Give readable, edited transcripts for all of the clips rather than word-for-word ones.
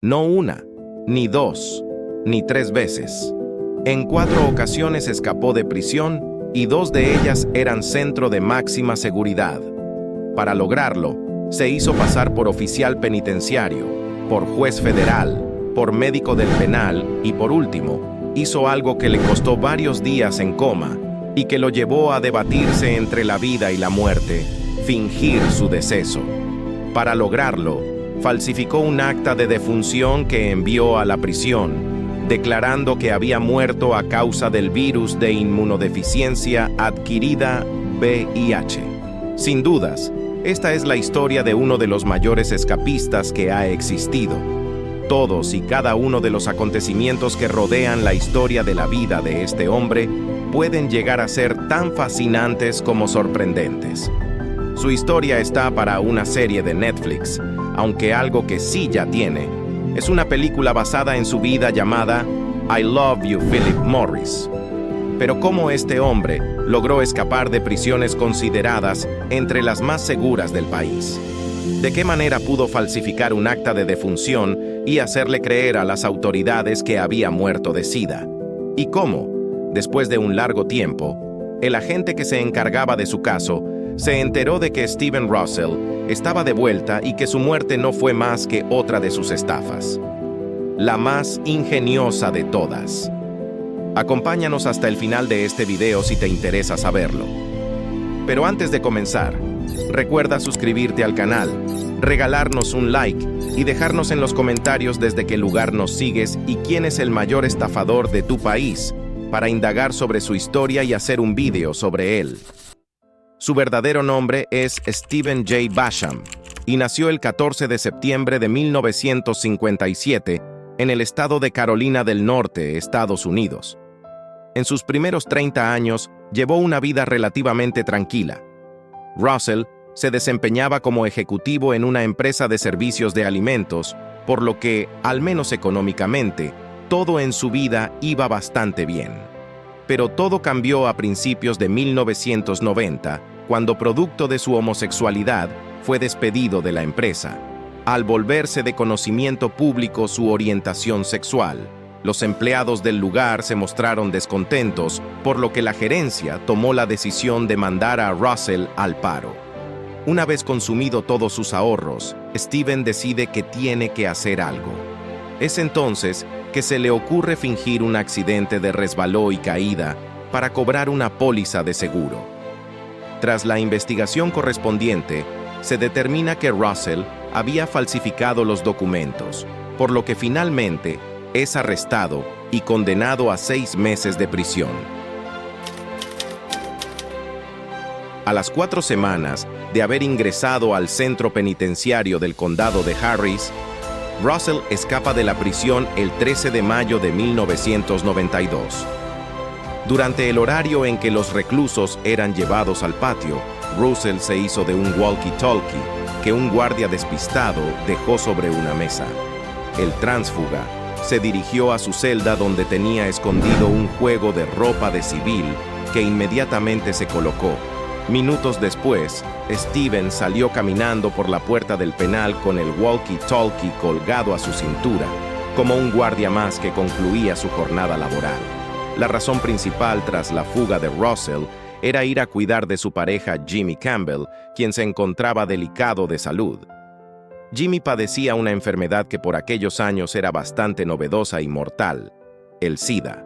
No una, ni dos, ni tres veces. En 4 ocasiones escapó de prisión y 2 de ellas eran centro de máxima seguridad. Para lograrlo, se hizo pasar por oficial penitenciario, por juez federal, por médico del penal y, por último, hizo algo que le costó varios días en coma y que lo llevó a debatirse entre la vida y la muerte: fingir su deceso. Para lograrlo, falsificó un acta de defunción que envió a la prisión, declarando que había muerto a causa del virus de inmunodeficiencia adquirida VIH. Sin dudas, esta es la historia de uno de los mayores escapistas que ha existido. Todos y cada uno de los acontecimientos que rodean la historia de la vida de este hombre pueden llegar a ser tan fascinantes como sorprendentes. Su historia está para una serie de Netflix, aunque algo que sí ya tiene es una película basada en su vida llamada I Love You, Philip Morris. Pero ¿cómo este hombre logró escapar de prisiones consideradas entre las más seguras del país? ¿De qué manera pudo falsificar un acta de defunción y hacerle creer a las autoridades que había muerto de SIDA? ¿Y cómo, después de un largo tiempo, el agente que se encargaba de su caso se enteró de que Steven Russell estaba de vuelta y que su muerte no fue más que otra de sus estafas? La más ingeniosa de todas. Acompáñanos hasta el final de este video si te interesa saberlo. Pero antes de comenzar, recuerda suscribirte al canal, regalarnos un like y dejarnos en los comentarios desde qué lugar nos sigues y quién es el mayor estafador de tu país, para indagar sobre su historia y hacer un video sobre él. Su verdadero nombre es Stephen J. Basham y nació el 14 de septiembre de 1957 en el estado de Carolina del Norte, Estados Unidos. En sus primeros 30 años, llevó una vida relativamente tranquila. Russell se desempeñaba como ejecutivo en una empresa de servicios de alimentos, por lo que, al menos económicamente, todo en su vida iba bastante bien. Pero todo cambió a principios de 1990, cuando, producto de su homosexualidad, fue despedido de la empresa. Al volverse de conocimiento público su orientación sexual, los empleados del lugar se mostraron descontentos, por lo que la gerencia tomó la decisión de mandar a Russell al paro. Una vez consumido todos sus ahorros, Steven decide que tiene que hacer algo. Es entonces que se le ocurre fingir un accidente de resbaló y caída para cobrar una póliza de seguro. Tras la investigación correspondiente, se determina que Russell había falsificado los documentos, por lo que finalmente es arrestado y condenado a 6 meses de prisión. A las 4 semanas de haber ingresado al centro penitenciario del condado de Harris, Russell escapa de la prisión el 13 de mayo de 1992. Durante el horario en que los reclusos eran llevados al patio, Russell se hizo de un walkie-talkie que un guardia despistado dejó sobre una mesa. El tránsfuga se dirigió a su celda, donde tenía escondido un juego de ropa de civil que inmediatamente se colocó. Minutos después, Steven salió caminando por la puerta del penal con el walkie-talkie colgado a su cintura, como un guardia más que concluía su jornada laboral. La razón principal tras la fuga de Russell era ir a cuidar de su pareja Jimmy Campbell, quien se encontraba delicado de salud. Jimmy padecía una enfermedad que por aquellos años era bastante novedosa y mortal: el SIDA.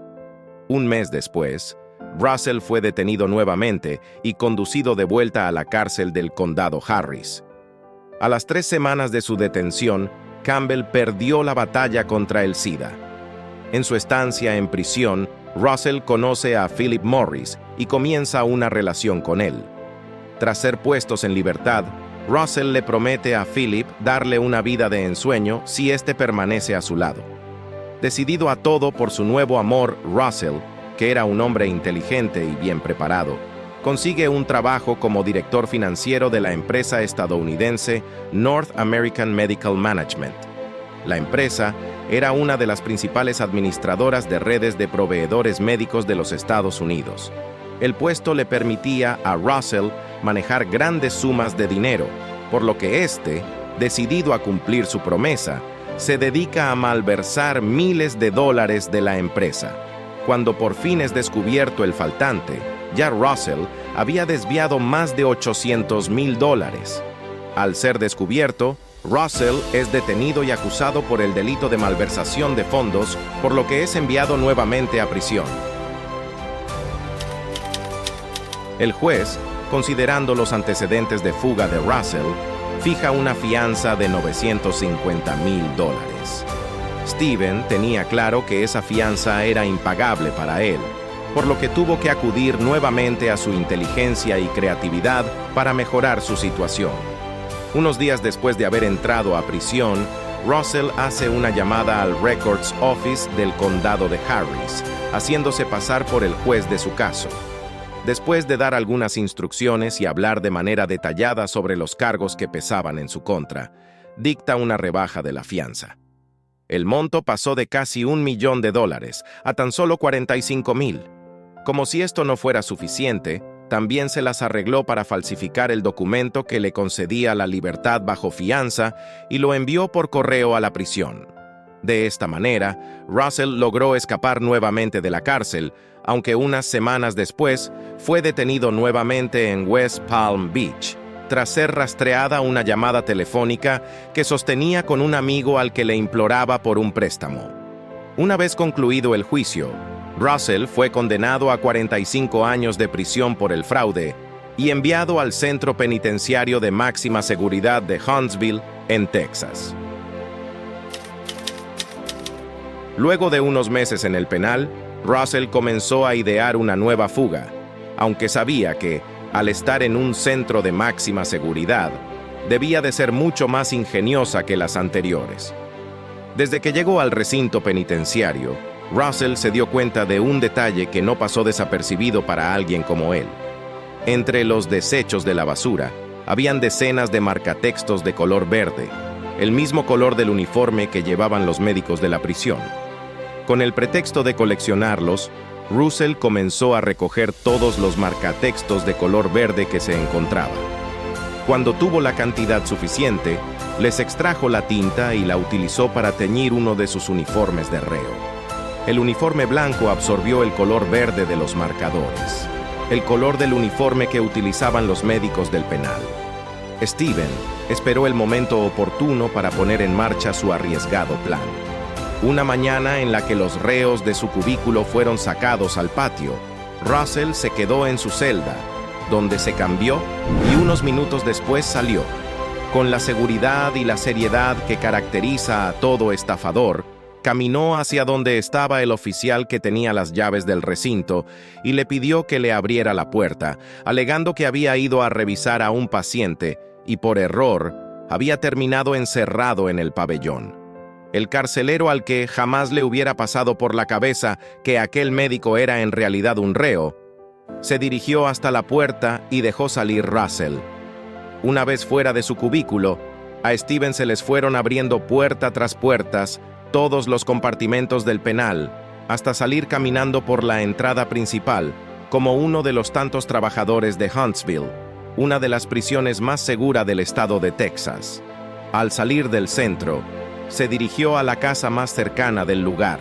Un mes después, Russell fue detenido nuevamente y conducido de vuelta a la cárcel del condado Harris. A las 3 semanas de su detención, Campbell perdió la batalla contra el SIDA. En su estancia en prisión, Russell conoce a Philip Morris y comienza una relación con él. Tras ser puestos en libertad, Russell le promete a Philip darle una vida de ensueño si éste permanece a su lado. Decidido a todo por su nuevo amor, Russell, que era un hombre inteligente y bien preparado, consigue un trabajo como director financiero de la empresa estadounidense North American Medical Management. La empresa era una de las principales administradoras de redes de proveedores médicos de los Estados Unidos. El puesto le permitía a Russell manejar grandes sumas de dinero, por lo que éste, decidido a cumplir su promesa, se dedica a malversar miles de dólares de la empresa. Cuando por fin es descubierto el faltante, ya Russell había desviado más de $800,000. Al ser descubierto, Russell es detenido y acusado por el delito de malversación de fondos, por lo que es enviado nuevamente a prisión. El juez, considerando los antecedentes de fuga de Russell, fija una fianza de $950,000. Steven tenía claro que esa fianza era impagable para él, por lo que tuvo que acudir nuevamente a su inteligencia y creatividad para mejorar su situación. Unos días después de haber entrado a prisión, Russell hace una llamada al Records Office del condado de Harris, haciéndose pasar por el juez de su caso. Después de dar algunas instrucciones y hablar de manera detallada sobre los cargos que pesaban en su contra, dicta una rebaja de la fianza. El monto pasó de casi $1 millón a tan solo $45,000. Como si esto no fuera suficiente, también se las arregló para falsificar el documento que le concedía la libertad bajo fianza y lo envió por correo a la prisión. De esta manera, Russell logró escapar nuevamente de la cárcel, aunque unas semanas después fue detenido nuevamente en West Palm Beach, tras ser rastreada una llamada telefónica que sostenía con un amigo al que le imploraba por un préstamo. Una vez concluido el juicio, Russell fue condenado a 45 años de prisión por el fraude y enviado al centro penitenciario de máxima seguridad de Huntsville, en Texas. Luego de unos meses en el penal, Russell comenzó a idear una nueva fuga, aunque sabía que, al estar en un centro de máxima seguridad, debía de ser mucho más ingeniosa que las anteriores. Desde que llegó al recinto penitenciario, Russell se dio cuenta de un detalle que no pasó desapercibido para alguien como él. Entre los desechos de la basura, habían decenas de marcatextos de color verde, el mismo color del uniforme que llevaban los médicos de la prisión. Con el pretexto de coleccionarlos, Russell comenzó a recoger todos los marcatextos de color verde que se encontraba. Cuando tuvo la cantidad suficiente, les extrajo la tinta y la utilizó para teñir uno de sus uniformes de reo. El uniforme blanco absorbió el color verde de los marcadores, el color del uniforme que utilizaban los médicos del penal. Steven esperó el momento oportuno para poner en marcha su arriesgado plan. Una mañana en la que los reos de su cubículo fueron sacados al patio, Russell se quedó en su celda, donde se cambió y unos minutos después salió. Con la seguridad y la seriedad que caracteriza a todo estafador, caminó hacia donde estaba el oficial que tenía las llaves del recinto y le pidió que le abriera la puerta, alegando que había ido a revisar a un paciente y por error había terminado encerrado en el pabellón. El carcelero, al que jamás le hubiera pasado por la cabeza que aquel médico era en realidad un reo, se dirigió hasta la puerta y dejó salir Russell. Una vez fuera de su cubículo, a Steven se les fueron abriendo puerta tras puertas todos los compartimentos del penal, hasta salir caminando por la entrada principal, como uno de los tantos trabajadores de Huntsville, una de las prisiones más seguras del estado de Texas. Al salir del centro, se dirigió a la casa más cercana del lugar.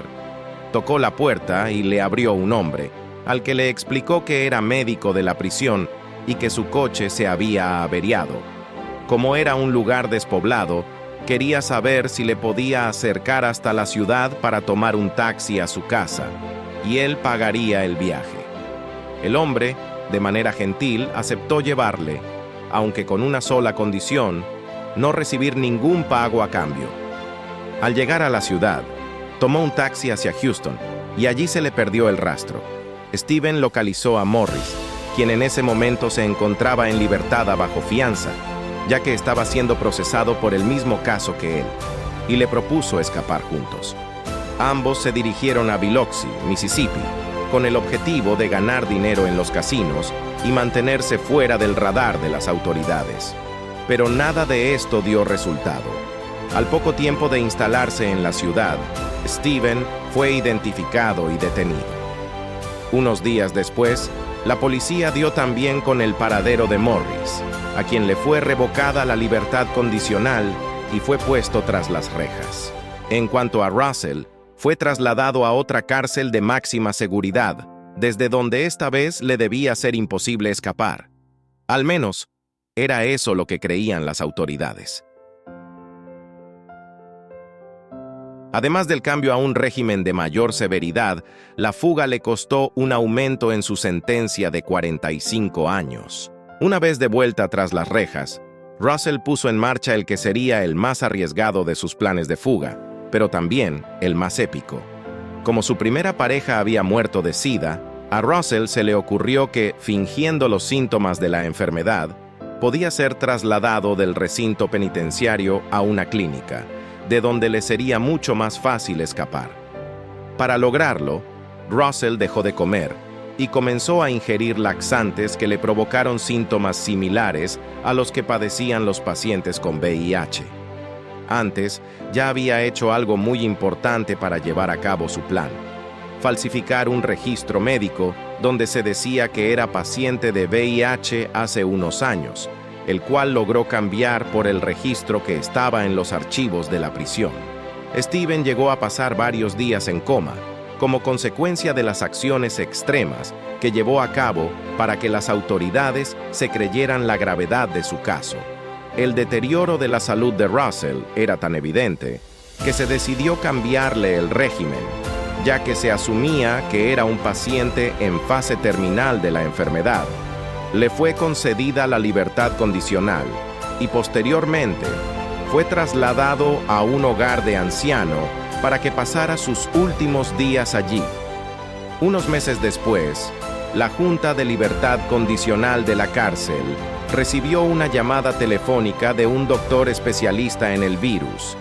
Tocó la puerta y le abrió un hombre, al que le explicó que era médico de la prisión y que su coche se había averiado. Como era un lugar despoblado, quería saber si le podía acercar hasta la ciudad para tomar un taxi a su casa, y él pagaría el viaje. El hombre, de manera gentil, aceptó llevarle, aunque con una sola condición: no recibir ningún pago a cambio. Al llegar a la ciudad, tomó un taxi hacia Houston, y allí se le perdió el rastro. Steven localizó a Morris, quien en ese momento se encontraba en libertad bajo fianza, ya que estaba siendo procesado por el mismo caso que él, y le propuso escapar juntos. Ambos se dirigieron a Biloxi, Mississippi, con el objetivo de ganar dinero en los casinos y mantenerse fuera del radar de las autoridades. Pero nada de esto dio resultado. Al poco tiempo de instalarse en la ciudad, Steven fue identificado y detenido. Unos días después, la policía dio también con el paradero de Morris, a quien le fue revocada la libertad condicional y fue puesto tras las rejas. En cuanto a Russell, fue trasladado a otra cárcel de máxima seguridad, desde donde esta vez le debía ser imposible escapar. Al menos, era eso lo que creían las autoridades. Además del cambio a un régimen de mayor severidad, la fuga le costó un aumento en su sentencia de 45 años. Una vez de vuelta tras las rejas, Russell puso en marcha el que sería el más arriesgado de sus planes de fuga, pero también el más épico. Como su primera pareja había muerto de SIDA, a Russell se le ocurrió que, fingiendo los síntomas de la enfermedad, podía ser trasladado del recinto penitenciario a una clínica, de donde le sería mucho más fácil escapar. Para lograrlo, Russell dejó de comer y comenzó a ingerir laxantes que le provocaron síntomas similares a los que padecían los pacientes con VIH. Antes, ya había hecho algo muy importante para llevar a cabo su plan: falsificar un registro médico donde se decía que era paciente de VIH hace unos años, el cual logró cambiar por el registro que estaba en los archivos de la prisión. Steven llegó a pasar varios días en coma, como consecuencia de las acciones extremas que llevó a cabo para que las autoridades se creyeran la gravedad de su caso. El deterioro de la salud de Russell era tan evidente que se decidió cambiarle el régimen, ya que se asumía que era un paciente en fase terminal de la enfermedad. Le fue concedida la libertad condicional y posteriormente fue trasladado a un hogar de anciano para que pasara sus últimos días allí. Unos meses después, la Junta de Libertad Condicional de la cárcel recibió una llamada telefónica de un doctor especialista en el virus,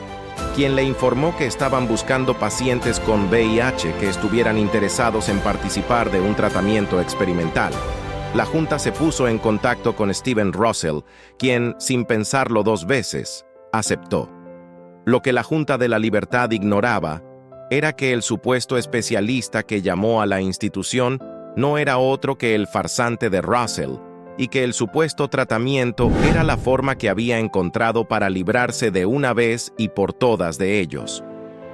quien le informó que estaban buscando pacientes con VIH que estuvieran interesados en participar de un tratamiento experimental. La Junta se puso en contacto con Steven Russell, quien, sin pensarlo dos veces, aceptó. Lo que la Junta de la Libertad ignoraba era que el supuesto especialista que llamó a la institución no era otro que el farsante de Russell, y que el supuesto tratamiento era la forma que había encontrado para librarse de una vez y por todas de ellos.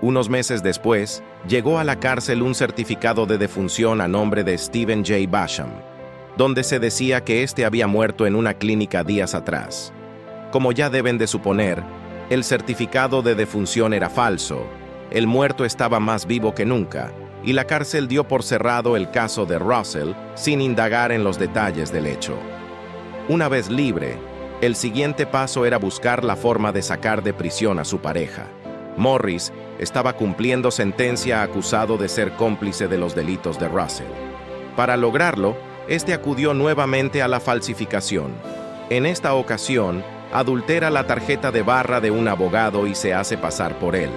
Unos meses después, llegó a la cárcel un certificado de defunción a nombre de Stephen J. Basham, donde se decía que éste había muerto en una clínica días atrás. Como ya deben de suponer, el certificado de defunción era falso, el muerto estaba más vivo que nunca, y la cárcel dio por cerrado el caso de Russell sin indagar en los detalles del hecho. Una vez libre, el siguiente paso era buscar la forma de sacar de prisión a su pareja. Morris estaba cumpliendo sentencia acusado de ser cómplice de los delitos de Russell. Para lograrlo, este acudió nuevamente a la falsificación. En esta ocasión, adultera la tarjeta de barra de un abogado y se hace pasar por él.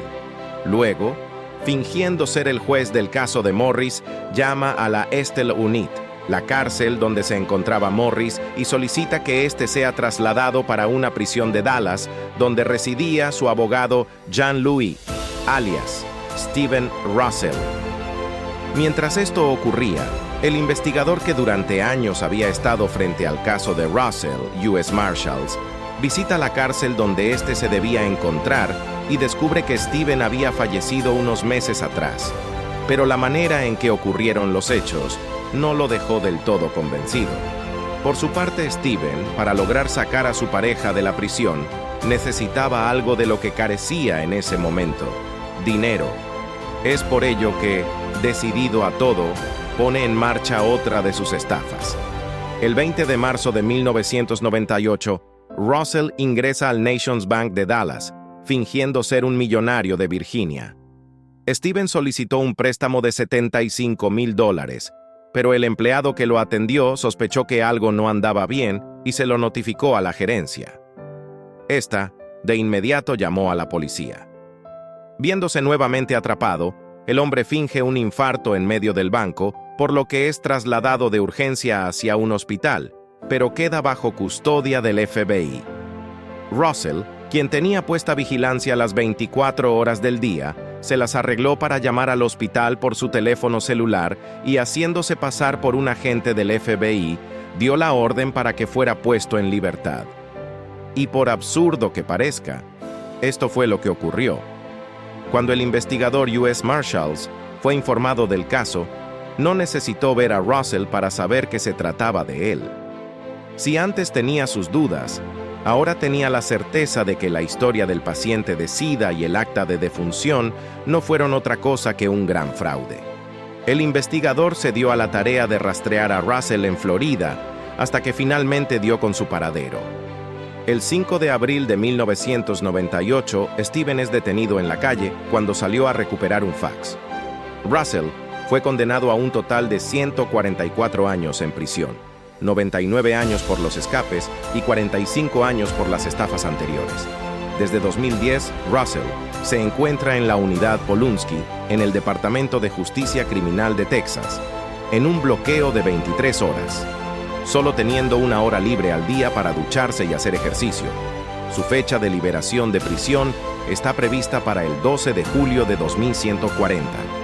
Luego, fingiendo ser el juez del caso de Morris, llama a la Estelle Unit, la cárcel donde se encontraba Morris, y solicita que éste sea trasladado para una prisión de Dallas, donde residía su abogado Jean-Louis, alias Steven Russell. Mientras esto ocurría, el investigador que durante años había estado frente al caso de Russell, U.S. Marshals, visita la cárcel donde éste se debía encontrar y descubre que Steven había fallecido unos meses atrás. Pero la manera en que ocurrieron los hechos no lo dejó del todo convencido. Por su parte, Steven, para lograr sacar a su pareja de la prisión, necesitaba algo de lo que carecía en ese momento: dinero. Es por ello que, decidido a todo, pone en marcha otra de sus estafas. El 20 de marzo de 1998, Russell ingresa al Nations Bank de Dallas, fingiendo ser un millonario de Virginia. Steven solicitó un préstamo de $75,000, pero el empleado que lo atendió sospechó que algo no andaba bien y se lo notificó a la gerencia. Esta, de inmediato, llamó a la policía. Viéndose nuevamente atrapado, el hombre finge un infarto en medio del banco, por lo que es trasladado de urgencia hacia un hospital, pero queda bajo custodia del FBI. Russell, quien tenía puesta vigilancia las 24 horas del día, se las arregló para llamar al hospital por su teléfono celular y, haciéndose pasar por un agente del FBI, dio la orden para que fuera puesto en libertad. Y por absurdo que parezca, esto fue lo que ocurrió. Cuando el investigador U.S. Marshals fue informado del caso, no necesitó ver a Russell para saber que se trataba de él. Si antes tenía sus dudas, ahora tenía la certeza de que la historia del paciente de SIDA y el acta de defunción no fueron otra cosa que un gran fraude. El investigador se dio a la tarea de rastrear a Russell en Florida hasta que finalmente dio con su paradero. El 5 de abril de 1998, Steven es detenido en la calle cuando salió a recuperar un fax. Russell fue condenado a un total de 144 años en prisión, 99 años por los escapes y 45 años por las estafas anteriores. Desde 2010, Russell se encuentra en la unidad Polunsky, en el Departamento de Justicia Criminal de Texas, en un bloqueo de 23 horas, solo teniendo una hora libre al día para ducharse y hacer ejercicio. Su fecha de liberación de prisión está prevista para el 12 de julio de 2140.